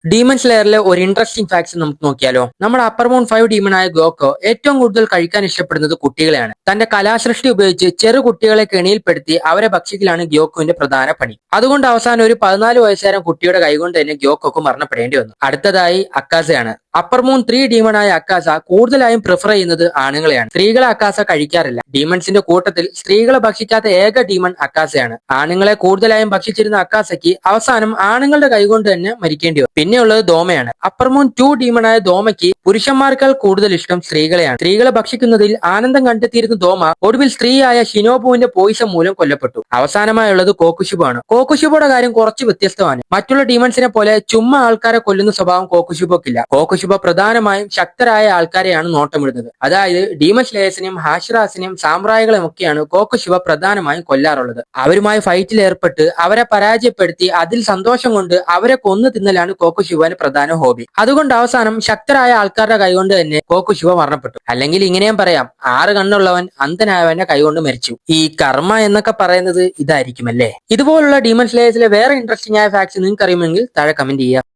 Demon സ്ലെയറിലെ ഒരു interesting facts നമുക്ക് നോക്കിയാലോ. നമ്മുടെ അപ്പർ മൂൺ 5 ഡീമണായ ഗോക്കോ ഏറ്റവും കൂടുതൽ കഴിക്കാൻ ഇഷ്ടപ്പെടുന്നത് കുട്ടികളെയാണ്. തന്റെ കലാസൃഷ്ടി ഉപയോഗിച്ച് ചെറു കുട്ടികളെ കെണിയിൽപ്പെടുത്തി അവരെ ഭക്ഷിക്കലാണ് ഗ്യോക്കുവിന്റെ പ്രധാന പണി. അതുകൊണ്ട് അവസാനം ഒരു 14 വയസ്സുകാരൻ കുട്ടിയുടെ കൈകൊണ്ട് തന്നെ ഗ്യോക്കോക്ക് മരണപ്പെടേണ്ടി വന്നു. അടുത്തതായി അക്കാസയാണ്. അപ്പർ മൂൺ 3 ഡീമണായ അക്കാസ കൂടുതലായും പ്രിഫർ ചെയ്യുന്നത് ആണുങ്ങളെയാണ്. സ്ത്രീകളെ അക്കാസ കഴിക്കാറില്ല. ഡീമൺസിന്റെ കൂട്ടത്തിൽ സ്ത്രീകളെ ഭക്ഷിക്കാത്ത ഏക ഡീമൺ അക്കാസയാണ്. ആണുങ്ങളെ കൂടുതലായും ഭക്ഷിച്ചിരുന്ന അക്കാസയ്ക്ക് അവസാനം ആണുങ്ങളുടെ കൈകൊണ്ട് തന്നെ മരിക്കേണ്ടി വന്നു. പിന്നെയുള്ളത് ദോമയാണ്. അപ്പർ മൂൺ 2 ഡീമണായ ദോമയ്ക്ക് പുരുഷന്മാർക്കാൾ കൂടുതൽ ഇഷ്ടം സ്ത്രീകളെയാണ്. സ്ത്രീകളെ ഭക്ഷിക്കുന്നതിൽ ആനന്ദം കണ്ടെത്തിയിരുന്ന ദോമ ഒടുവിൽ സ്ത്രീയായ ഷിനോബുവിന്റെ പോയിസം മൂലം കൊല്ലപ്പെട്ടു. അവസാനമായുള്ളത് കോക്കുശുബു ആണ്. കോക്കുശുബുയുടെ കാര്യം കുറച്ച് വ്യത്യസ്തമാണ്. മറ്റുള്ള ഡീമൺസിനെ പോലെ ചുമ്മാ ആൾക്കാരെ കൊല്ലുന്ന സ്വഭാവം കോക്കുശുബുക്കില്ല. കോക്കുശുബ പ്രധാനമായും ശക്തരായ ആൾക്കാരെയാണ് നോട്ടമിടുന്നത്. അതായത് ഡീമൺ സ്ലേയേഴ്സിനെയും ഹാഷിറാസിനെയും സാമ്രായികളെയും ഒക്കെയാണ് കോക്കുശുബ പ്രധാനമായും കൊല്ലാറുള്ളത്. അവരുമായി ഫൈറ്റിൽ ഏർപ്പെട്ട് അവരെ പരാജയപ്പെടുത്തി അതിൽ സന്തോഷം കൊണ്ട് അവരെ കൊന്നു തിന്നലാണ് കോക്കുശുബന്റെ പ്രധാന ഹോബി. അതുകൊണ്ട് അവസാനം ശക്തരായ ആൾക്കാരുടെ കൈകൊണ്ട് തന്നെ കോക്കുശുബ മരണപ്പെട്ടു. അല്ലെങ്കിൽ ഇങ്ങനെയും പറയാം, 6 കണ്ണുള്ളവൻ അന്ധനായവന്റെ കൈകൊണ്ട് മരിച്ചു. ഈ കർമ്മ എന്നൊക്കെ പറയുന്നത് ഇതായിരിക്കുമല്ലേ. ഇതുപോലുള്ള ഡീമൺ സ്ലേയേഴ്സിലെ വേറെ ഇൻട്രസ്റ്റിംഗ് ആയ ഫാക്ട്സ് നിങ്ങൾക്ക് അറിയുമെങ്കിൽ താഴെ കമന്റ് ചെയ്യുക.